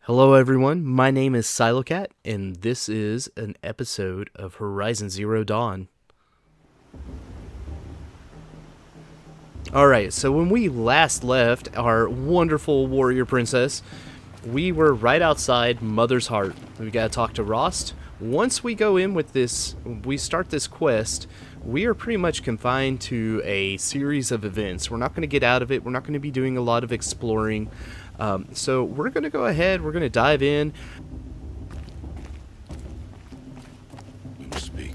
Hello everyone, my name is Sylokat, and this is an episode of Horizon Zero Dawn. Alright, so when we last left our wonderful warrior princess, we were right outside Mother's Heart. We gotta talk to Rost. Once we go in with this, we start this quest, we are pretty much confined to a series of events. We're not going to get out of it, we're not going to be doing a lot of exploring. So we're going to go ahead, we're going to dive in. We must speak.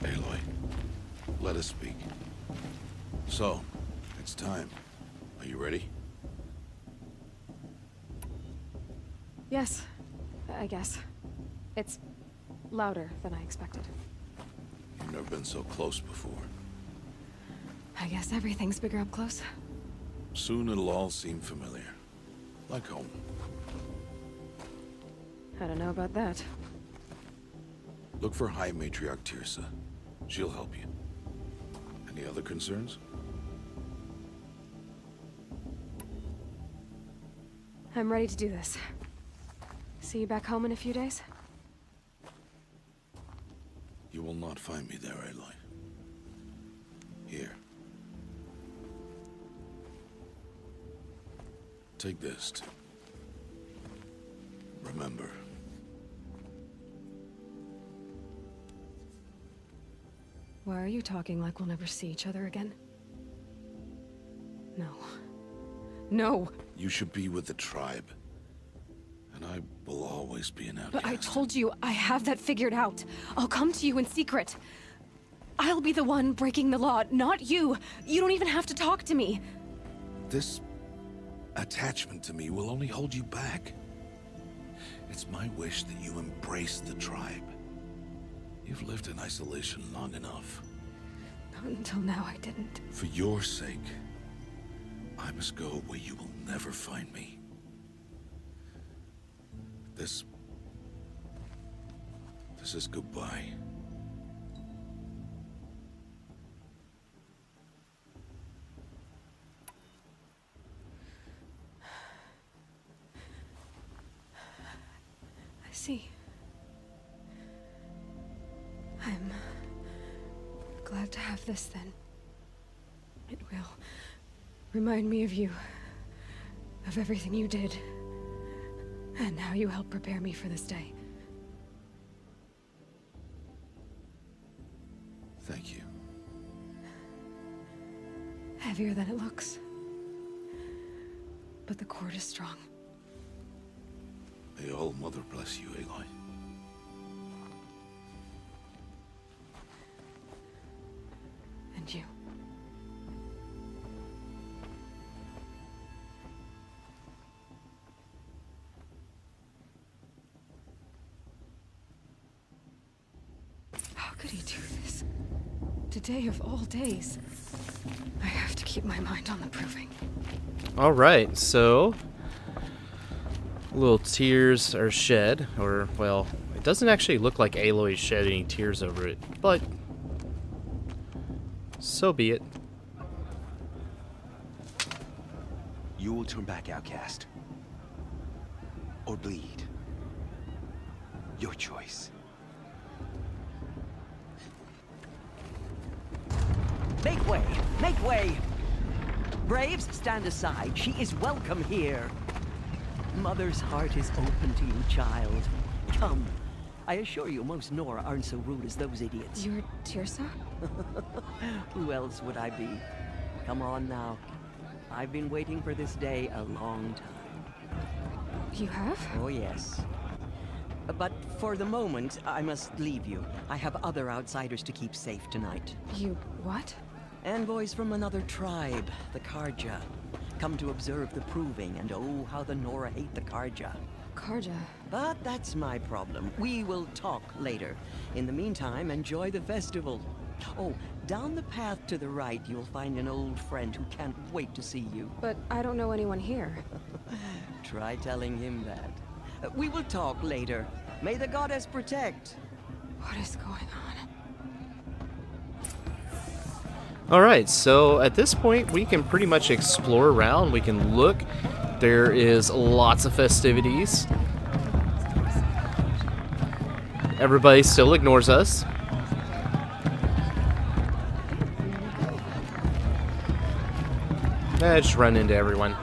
Aloy, let us speak. So, it's time. Are you ready? Yes, I guess. It's louder than I expected. You've never been so close before. I guess everything's bigger up close. Soon it'll all seem familiar. Like home. I don't know about that. Look for High Matriarch Tirsa. She'll help you. Any other concerns? I'm ready to do this. See you back home in a few days? You will not find me there, Aloy. Here. Take this. Remember. Why are you talking like we'll never see each other again? No. No! You should be with the tribe. And I will always be an outcast. But I told you, I have that figured out. I'll come to you in secret. I'll be the one breaking the law, not you. You don't even have to talk to me. This attachment to me will only hold you back. It's my wish that you embrace the tribe. You've lived in isolation long enough. Not until now, I didn't. For your sake, I must go where you will never find me. This is goodbye. I see. I'm glad to have this then. It will remind me of you, of everything you did, and how you helped prepare me for this day. Thank you. Heavier than it looks. But the cord is strong. May All Mother bless you, Aloy. And you. How could he do this? Today of all days. I have to keep my mind on the proving. Alright, so little tears are shed, or, well, it doesn't actually look like Aloy shed any tears over it, but so be it. You will turn back, outcast. Or bleed. Your choice. Make way! Make way! Braves, stand aside. She is welcome here. Mother's heart is open to you, child. Come. I assure you, most Nora aren't so rude as those idiots. You're Tirsa? Who else would I be? Come on now. I've been waiting for this day a long time. You have? Oh, yes. But for the moment, I must leave you. I have other outsiders to keep safe tonight. You what? Envoys from another tribe, the Karja. Come to observe the proving, and oh, how the Nora hate the Karja. Karja. But that's my problem. We will talk later. In the meantime, enjoy the festival. Oh, down the path to the right, you'll find an old friend who can't wait to see you. But I don't know anyone here. Try telling him that. We will talk later. May the goddess protect. What is going on? Alright, so at this point we can pretty much explore around, we can look There is lots of festivities. Everybody still ignores us. I just run into everyone.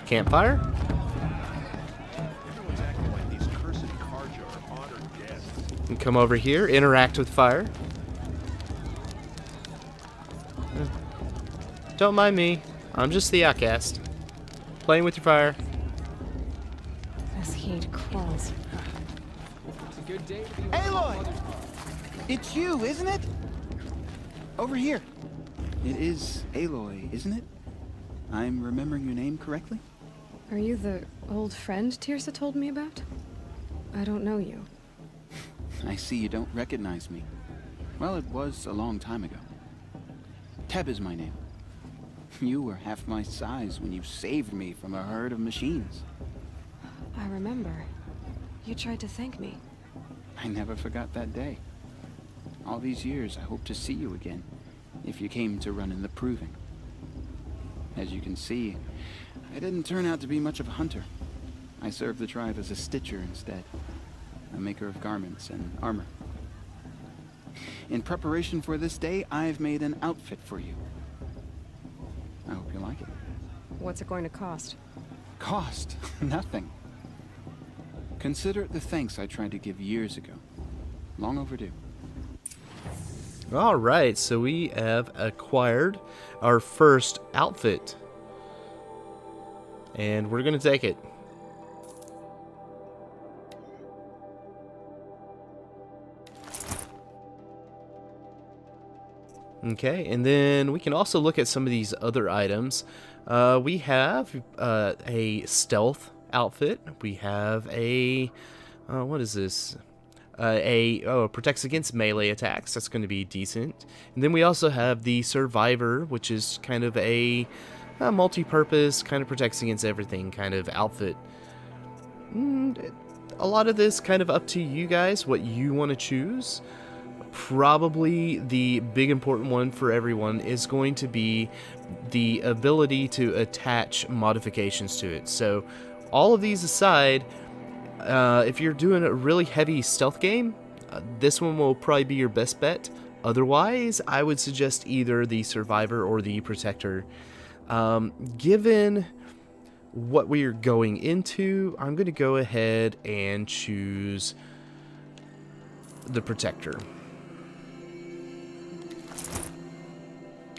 Campfire. And come over here, interact with fire. Don't mind me. I'm just the outcast. Playing with your fire. This heat crawls. Aloy! It's you, isn't it? Over here. It is Aloy, isn't it? I'm remembering your name correctly? Are you the old friend Tirsa told me about? I don't know you. I see you don't recognize me. Well, it was a long time ago. Teb is my name. You were half my size when you saved me from a herd of machines. I remember. You tried to thank me. I never forgot that day. All these years, I hope to see you again, if you came to run in the proving. As you can see, I didn't turn out to be much of a hunter. I served the tribe as a stitcher instead, a maker of garments and armor. In preparation for this day, I've made an outfit for you. I hope you like it. What's it going to cost? Cost? Nothing. Consider it the thanks I tried to give years ago. Long overdue. Alright, so we have acquired our first outfit. And we're going to take it. Okay, and then we can also look at some of these other items. We have a stealth outfit. We have a... what is this? Protects against melee attacks. That's going to be decent. And then we also have the Survivor, which is kind of a multi-purpose, kind of protects against everything kind of outfit. A lot of this kind of up to you guys, what you want to choose. Probably the big important one for everyone is going to be the ability to attach modifications to it. So all of these aside, if you're doing a really heavy stealth game, this one will probably be your best bet. Otherwise, I would suggest either the Survivor or the Protector. Given what we are going into, I'm going to go ahead and choose the Protector.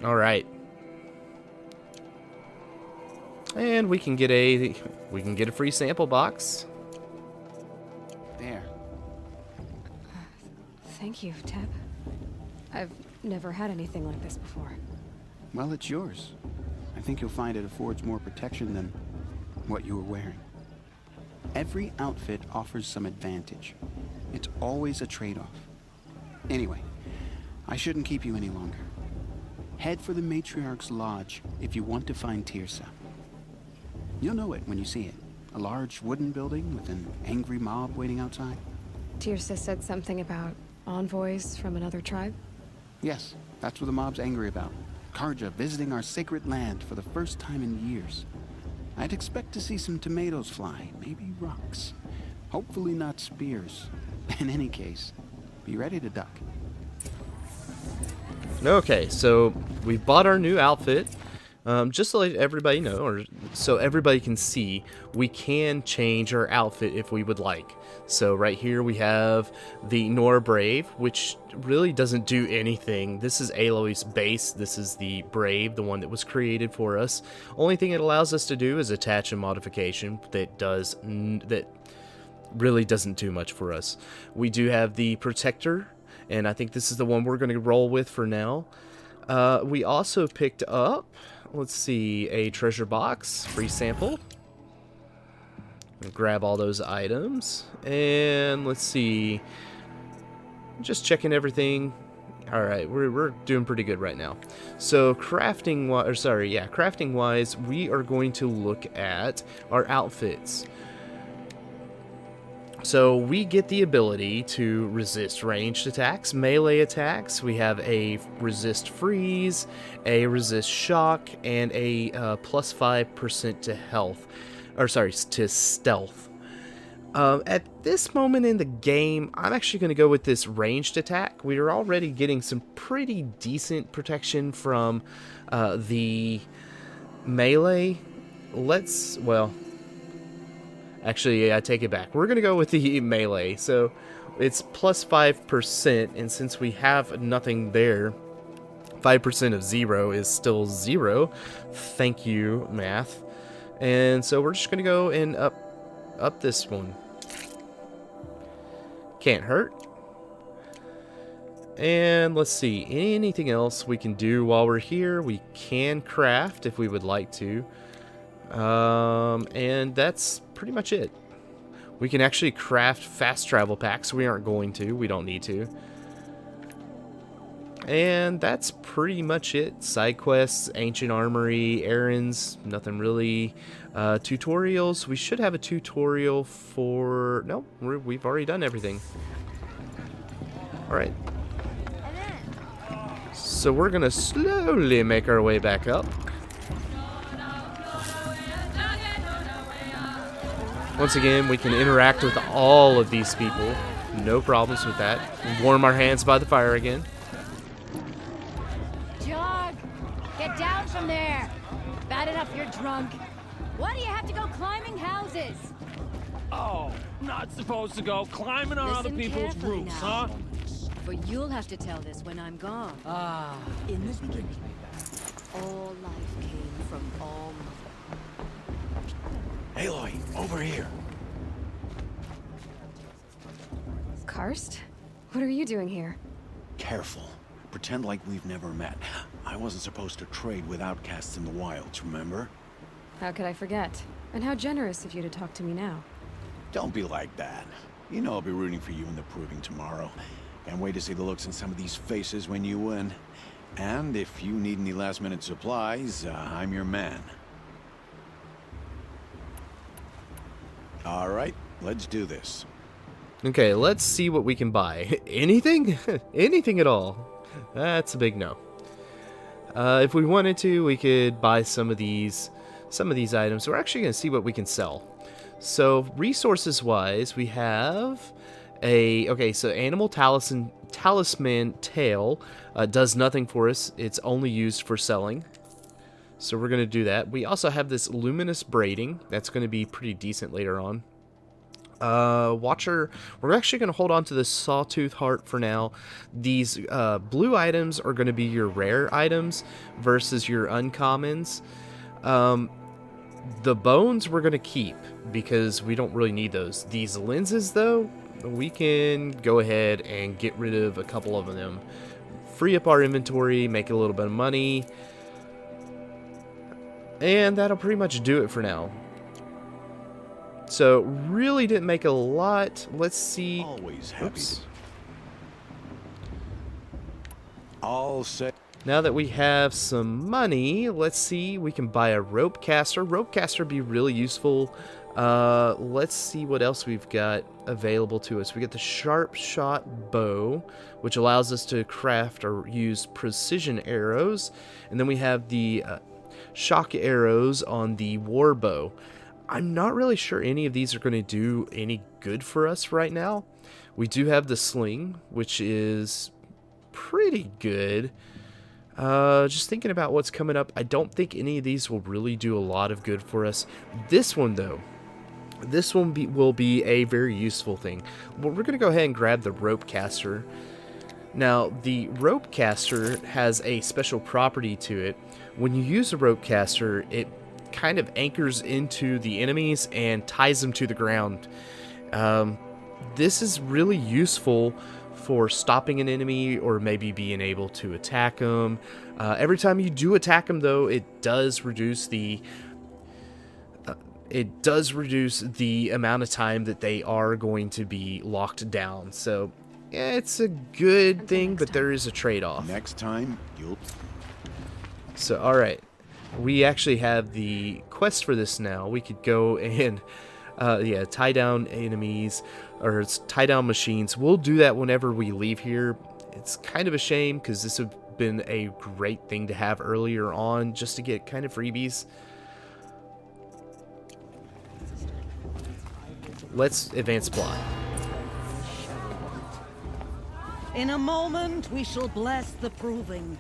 Alright. And we can get a free sample box. There. Thank you, Teb. I've never had anything like this before. Well, it's yours. I think you'll find it affords more protection than what you were wearing. Every outfit offers some advantage. It's always a trade-off. Anyway, I shouldn't keep you any longer. Head for the Matriarch's Lodge if you want to find Tirsa. You'll know it when you see it. A large wooden building with an angry mob waiting outside. Tirsa said something about envoys from another tribe? Yes, that's what the mob's angry about. Karja visiting our sacred land for the first time in years. I'd expect to see some tomatoes fly, maybe rocks. Hopefully not spears. In any case, be ready to duck. Okay, so we've bought our new outfit. Just to let everybody know, or so everybody can see, we can change our outfit if we would like. So right here we have the Nora Brave, which really doesn't do anything. This is Aloy's base. This is the Brave, the one that was created for us. Only thing it allows us to do is attach a modification that really doesn't do much for us. We do have the Protector, and I think this is the one we're going to roll with for now. We also picked up, let's see, a treasure box, free sample. Grab all those items, and let's see, just checking everything. All right, we're doing pretty good right now. So crafting wise, we are going to look at our outfits. So we get the ability to resist ranged attacks, melee attacks. We have a resist freeze, a resist shock, and a plus 5% to health, or sorry, to stealth. At this moment in the game, I'm actually going to go with this ranged attack. We are already getting some pretty decent protection from the melee. Actually, I take it back. We're going to go with the melee. So it's plus 5%, and since we have nothing there, 5% of 0 is still 0. Thank you, math. And so we're just going to go and up this one. Can't hurt. And let's see, anything else we can do while we're here? We can craft if we would like to. And that's pretty much it. We can actually craft fast travel packs. We aren't going to. We don't need to. And that's pretty much it. Side quests, ancient armory, errands, nothing really. Tutorials. We should have a tutorial for... No, we've already done everything. Alright. So we're going to slowly make our way back up. Once again, we can interact with all of these people. No problems with that. Warm our hands by the fire again. Jog! Get down from there! Bad enough you're drunk. Why do you have to go climbing houses? Oh, not supposed to go climbing on other Listen people's carefully roofs, now. huh? For you'll have to tell this when I'm gone. In the beginning, all life came from all Aloy, over here. Karst? What are you doing here? Careful. Pretend like we've never met. I wasn't supposed to trade with outcasts in the wilds, remember? How could I forget? And how generous of you to talk to me now. Don't be like that. You know I'll be rooting for you in the proving tomorrow. Can't wait to see the looks in some of these faces when you win. And if you need any last-minute supplies, I'm your man. All right, let's do this. Okay, let's see what we can buy. Anything? Anything at all. That's a big no. If we wanted to, we could buy some of these items. We're actually going to see what we can sell. So, resources-wise, we have so Animal Talisman Tail does nothing for us. It's only used for selling. So we're going to do that. We also have this Luminous Braiding. That's going to be pretty decent later on. Watcher, we're actually going to hold on to the Sawtooth Heart for now. These blue items are going to be your rare items versus your uncommons. The bones we're going to keep because we don't really need those. These lenses, though, we can go ahead and get rid of a couple of them. Free up our inventory, make a little bit of money. And that'll pretty much do it for now. So, really didn't make a lot. Let's see. Always happy. Oops. All set. Now that we have some money, let's see. We can buy a rope caster. Rope caster would be really useful. Let's see what else we've got available to us. We get the sharp shot bow, which allows us to craft or use precision arrows. And then we have the shock arrows on the war bow. I'm not really sure any of these are going to do any good for us right now. We do have the sling, which is pretty good. Just thinking about what's coming up, I don't think any of these will really do a lot of good for us. This one, though, this one will be a very useful thing. Well, we're going to go ahead and grab the rope caster. Now, the rope caster has a special property to it. When you use a rope caster, it kind of anchors into the enemies and ties them to the ground. This is really useful for stopping an enemy or maybe being able to attack them. Every time you do attack them, though, it does reduce the amount of time that they are going to be locked down. So yeah, it's a good thing, but there is a trade-off. Next time, you'll... So, alright. We actually have the quest for this now. We could go and Yeah, tie down enemies or tie down machines. We'll do that whenever we leave here. It's kind of a shame because this would have been a great thing to have earlier on just to get kind of freebies. Let's advance plot. In a moment, we shall bless the proving.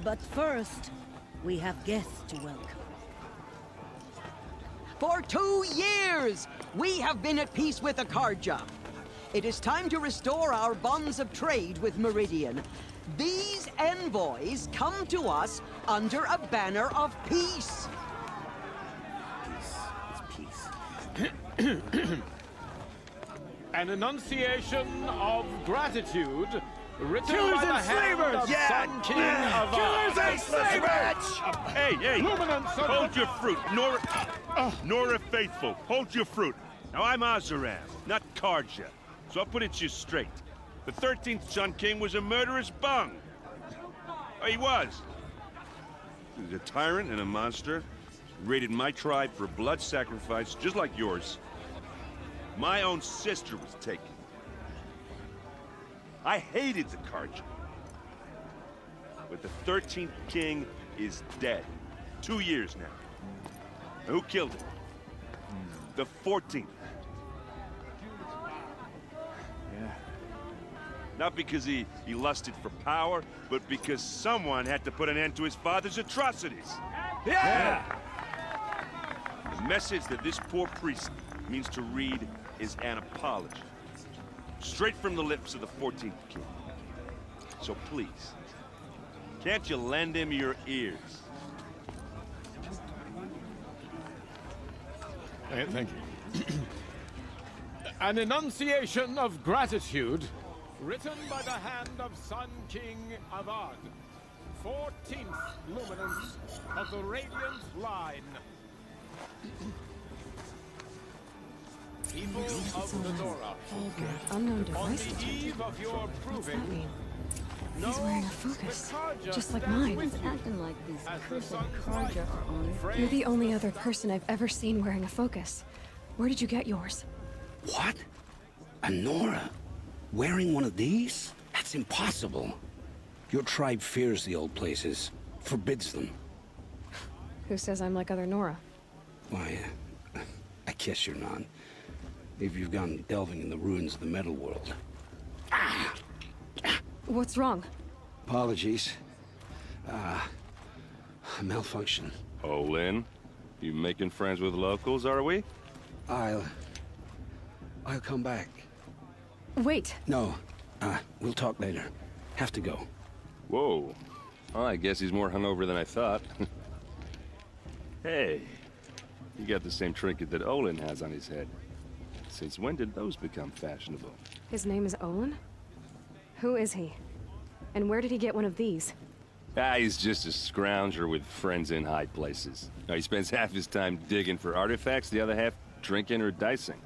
But first, we have guests to welcome. For 2 years, we have been at peace with Akarja. It is time to restore our bonds of trade with Meridian. These envoys come to us under a banner of peace. An enunciation of gratitude written Killers by the and hand slavers! of Yeah! Sun King of Killers and slavers! Hey, Luminance of hold your fruit. Nora Faithful, hold your fruit. Now, I'm Azaram, not Karja, so I'll put it to you straight. The 13th Sun King was a murderous bung. Oh, he was. He was a tyrant and a monster. Raided my tribe for blood sacrifice, just like yours. My own sister was taken. I hated the Karja. But the 13th king is dead. 2 years now. And who killed him? The 14th. Yeah. Not because he lusted for power, but because someone had to put an end to his father's atrocities. Yeah! The message that this poor priest means to read is an apology. Straight from the lips of the 14th king. So please, can't you lend him your ears? Thank you. An enunciation of gratitude written by the hand of Sun King Avad, 14th luminance of the Radiant Line. People of the Nora, Unknown on device the detected. eve of your What's that proving, mean? He's wearing a focus, just like mine. Acting like these cursed Karja are on it. You're the only other person I've ever seen wearing a focus. Where did you get yours? What? A Nora? Wearing one of these? That's impossible. Your tribe fears the old places, forbids them. Who says I'm like other Nora? Why, I guess you're not. If you've gone delving in the ruins of the metal world. What's wrong? Apologies. A malfunction. Oh, Lynn, you making friends with locals, are we? I'll come back. Wait. No, we'll talk later. Have to go. Whoa. Well, I guess he's more hungover than I thought. Hey, you got the same trinket that Olin has on his head. Since when did those become fashionable? His name is Olin? Who is he? And where did he get one of these? He's just a scrounger with friends in high places. Now, he spends half his time digging for artifacts, the other half drinking or dicing.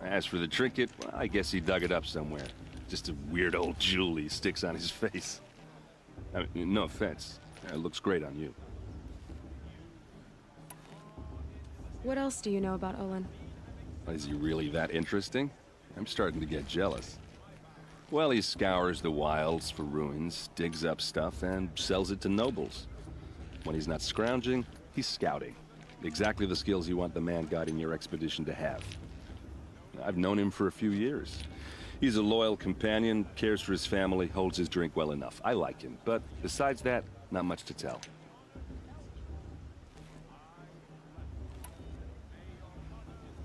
As for the trinket, well, I guess he dug it up somewhere. Just a weird old jewel he sticks on his face. I mean, no offense. It looks great on you. What else do you know about Olin? Is he really that interesting? I'm starting to get jealous. Well, he scours the wilds for ruins, digs up stuff, and sells it to nobles. When he's not scrounging, he's scouting. Exactly the skills you want the man guiding your expedition to have. I've known him for a few years. He's a loyal companion, cares for his family, holds his drink well enough. I like him, but besides that, not much to tell.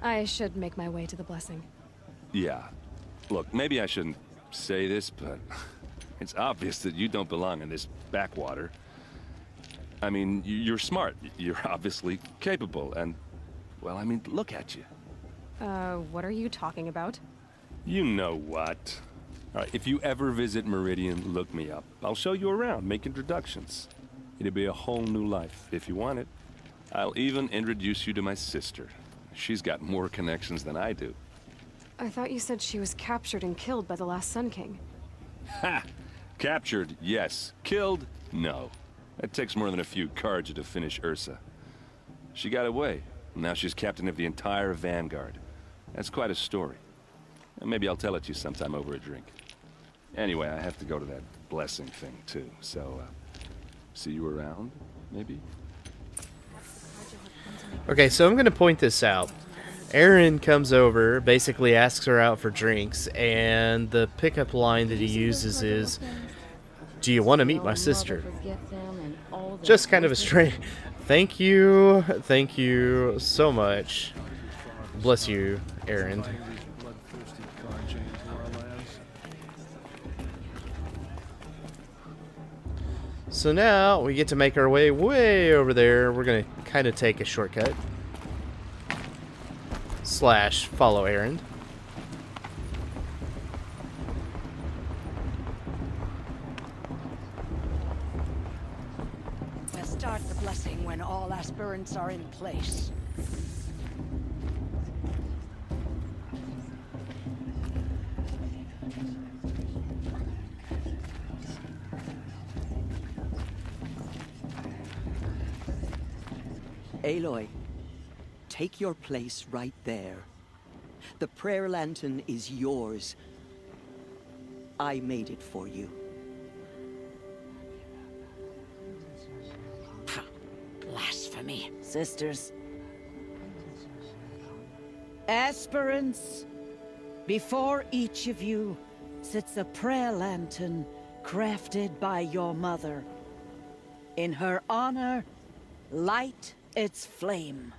I should make my way to the blessing. Yeah. Look, maybe I shouldn't say this, but it's obvious that you don't belong in this backwater. I mean, you're smart. You're obviously capable, and, well, I mean, look at you. What are you talking about? You know what. All right, if you ever visit Meridian, look me up. I'll show you around, make introductions. It'll be a whole new life, if you want it. I'll even introduce you to my sister. She's got more connections than I do. I thought you said she was captured and killed by the last Sun King. Ha! Captured, yes. Killed, no. That takes more than a few Karja to finish Ursa. She got away, Now she's captain of the entire Vanguard. That's quite a story. And maybe I'll tell it to you sometime over a drink. Anyway, I have to go to that blessing thing, too. So, see you around, maybe? Okay, so I'm going to point this out. Aaron comes over, basically asks her out for drinks, and the pickup line that he uses is, "Do you want to meet my sister?" Just kind of a straight, thank you so much. Bless you, Aaron. So now we get to make our way over there. We're going to kind of take a shortcut. / follow Aaron. We'll start the blessing when all aspirants are in place. Aloy, take your place right there. The prayer lantern is yours. I made it for you. Ha! Blasphemy. Sisters. Aspirants, before each of you sits a prayer lantern crafted by your mother. In her honor, light its flame.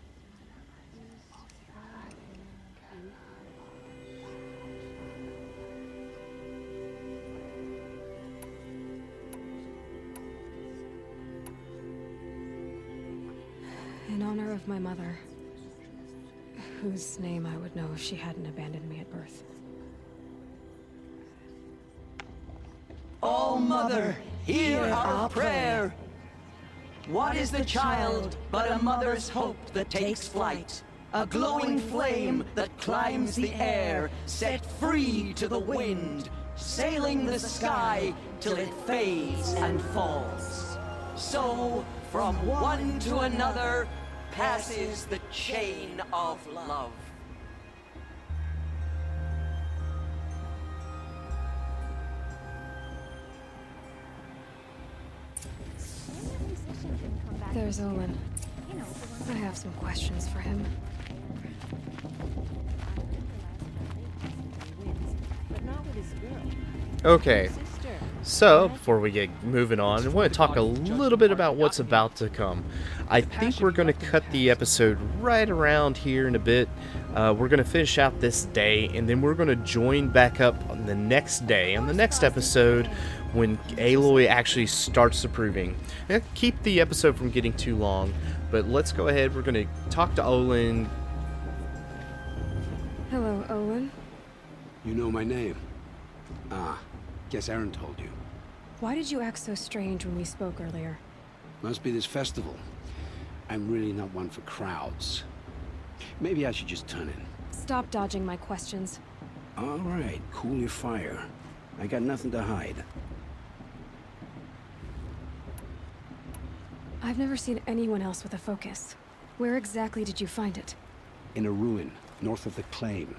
In honor of my mother, whose name I would know if she hadn't abandoned me at birth. Oh, Mother, hear our prayer. What is the child but a mother's hope that takes flight? A glowing flame that climbs the air, set free to the wind, sailing the sky till it fades and falls. So, from one to another, passes the chain of love. There's Olin. I have some questions for him. Okay, so before we get moving on, I want to talk a little bit about what's about to come. I think we're going to cut the episode right around here in a bit. We're going to finish out this day, and then we're going to join back up on the next day, on the next episode, when Aloy actually starts the proving. Keep the episode from getting too long, but let's go ahead. We're going to talk to Olin. Hello, Olin. You know my name? Guess Aaron told you. Why did you act so strange when we spoke earlier? Must be this festival. I'm really not one for crowds. Maybe I should just turn in. Stop dodging my questions. All right, cool your fire. I got nothing to hide. I've never seen anyone else with a focus. Where exactly did you find it? In a ruin, north of the Claim.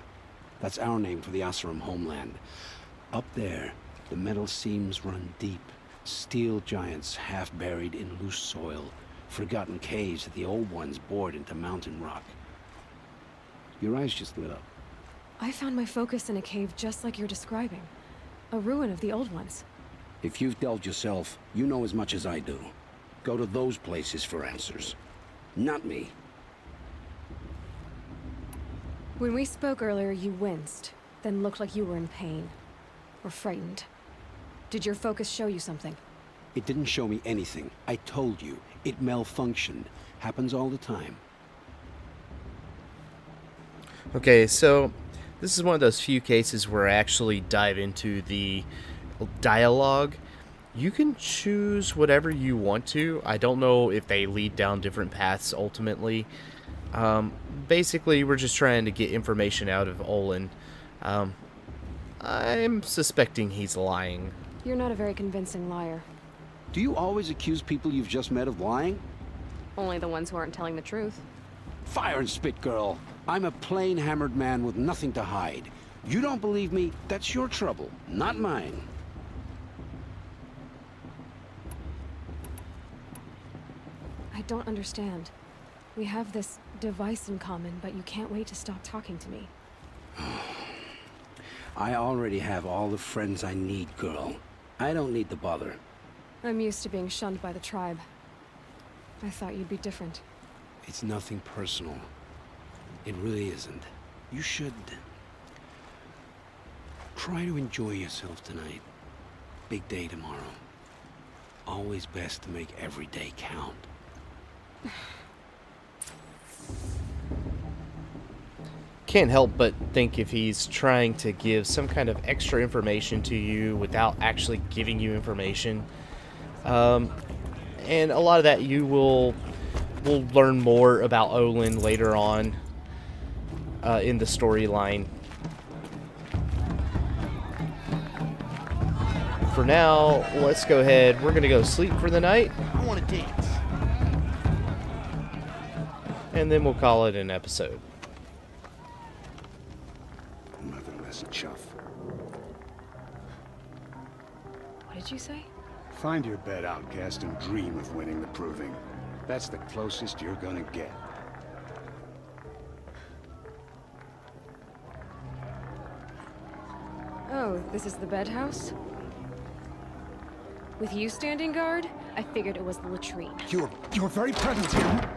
That's our name for the Asuram homeland. Up there, the metal seams run deep. Steel giants half buried in loose soil. Forgotten caves that the old ones bored into mountain rock. Your eyes just lit up. I found my focus in a cave just like you're describing. A ruin of the old ones. If you've delved yourself, you know as much as I do. Go to those places for answers. Not me. When we spoke earlier, you winced, then looked like you were in pain. Or frightened. Did your focus show you something? It didn't show me anything. I told you. It malfunctioned. Happens all the time. Okay, so this is one of those few cases where I actually dive into the dialogue. You can choose whatever you want to. I don't know if they lead down different paths ultimately. Basically, we're just trying to get information out of Olin. I'm suspecting he's lying. You're not a very convincing liar. Do you always accuse people you've just met of lying? Only the ones who aren't telling the truth. Fire and spit, girl. I'm a plain hammered man with nothing to hide. You don't believe me? That's your trouble, not mine. I don't understand. We have this device in common, but you can't wait to stop talking to me. I already have all the friends I need, girl. I don't need the bother. I'm used to being shunned by the tribe. I thought you'd be different. It's nothing personal. It really isn't. You should try to enjoy yourself tonight. Big day tomorrow. Always best to make every day count. Can't help but think if he's trying to give some kind of extra information to you without actually giving you information. And a lot of that we'll learn more about Olin later on in the storyline. For now, let's go ahead. We're gonna go sleep for the night. I want to dance. And then we'll call it an episode. Motherless chuff. What did you say? Find your bed, outcast, and dream of winning the proving. That's the closest you're gonna get. Oh, this is the bed house? With you standing guard, I figured it was the latrine. You're very present here.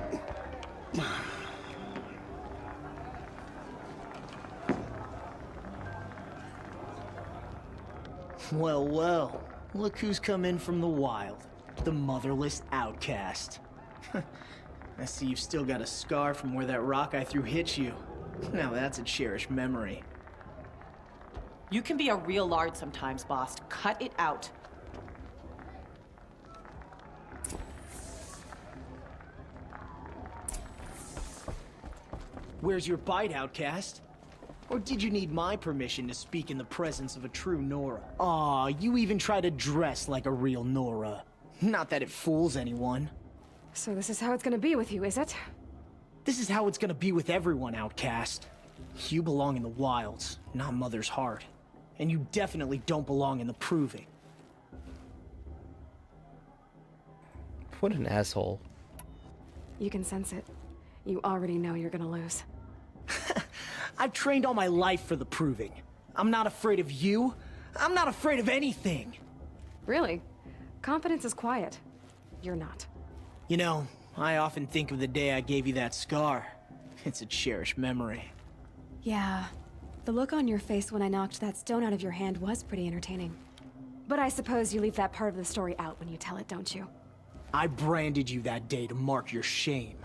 Well, well. Look who's come in from the wild. The motherless outcast. I see you've still got a scar from where that rock I threw hit you. Now that's a cherished memory. You can be a real lard sometimes, boss. Cut it out. Where's your bite, outcast? Or did you need my permission to speak in the presence of a true Nora? Aw, you even try to dress like a real Nora. Not that it fools anyone. So this is how it's gonna be with you, is it? This is how it's gonna be with everyone, outcast. You belong in the wilds, not Mother's Heart. And you definitely don't belong in the proving. What an asshole. You can sense it. You already know you're gonna lose. I've trained all my life for the proving. I'm not afraid of you. I'm not afraid of anything. Really? Confidence is quiet. You're not. You know, I often think of the day I gave you that scar. It's a cherished memory. Yeah. The look on your face when I knocked that stone out of your hand was pretty entertaining. But I suppose you leave that part of the story out when you tell it, don't you? I branded you that day to mark your shame.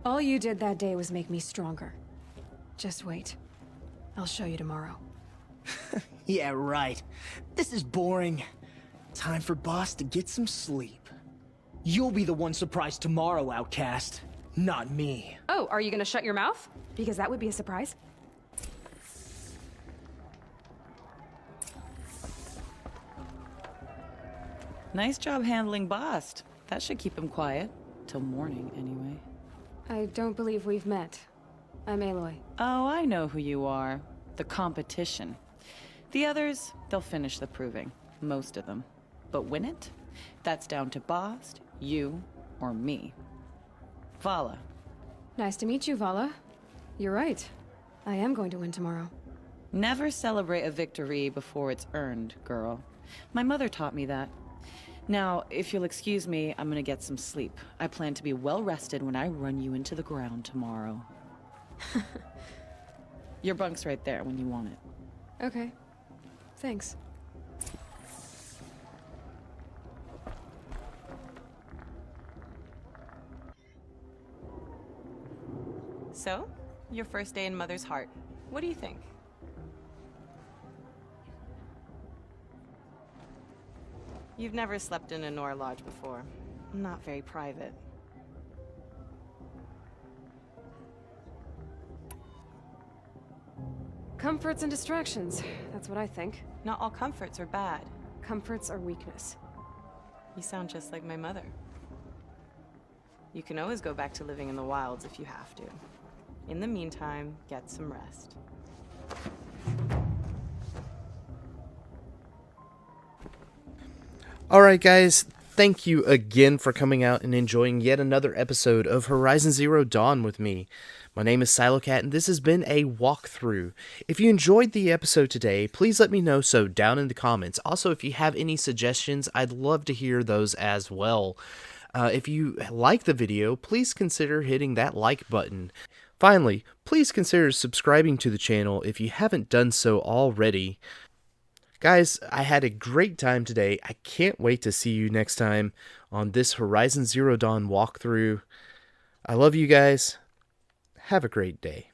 All you did that day was make me stronger. Just wait. I'll show you tomorrow. Yeah, right. This is boring. Time for Boss to get some sleep. You'll be the one surprised tomorrow, outcast. Not me. Oh, are you gonna shut your mouth? Because that would be a surprise. Nice job handling Bast. That should keep him quiet. Till morning, anyway. I don't believe we've met. I'm Aloy. Oh, I know who you are. The competition. The others, they'll finish the proving. Most of them. But win it? That's down to Bast, you, or me. Vala. Nice to meet you, Vala. You're right. I am going to win tomorrow. Never celebrate a victory before it's earned, girl. My mother taught me that. Now, if you'll excuse me, I'm gonna get some sleep. I plan to be well rested when I run you into the ground tomorrow. Your bunk's right there when you want it. Okay. Thanks. So, your first day in Mother's Heart. What do you think? You've never slept in a Nora lodge before. Not very private. Comforts and distractions. That's what I think. Not all comforts are bad. Comforts are weakness. You sound just like my mother. You can always go back to living in the wilds if you have to. In the meantime, get some rest. Alright guys, thank you again for coming out and enjoying yet another episode of Horizon Zero Dawn with me. My name is Sylokat and this has been a walkthrough. If you enjoyed the episode today, please let me know so down in the comments. Also, if you have any suggestions, I'd love to hear those as well. If you like the video, please consider hitting that like button. Finally, please consider subscribing to the channel if you haven't done so already. Guys, I had a great time today. I can't wait to see you next time on this Horizon Zero Dawn walkthrough. I love you guys. Have a great day.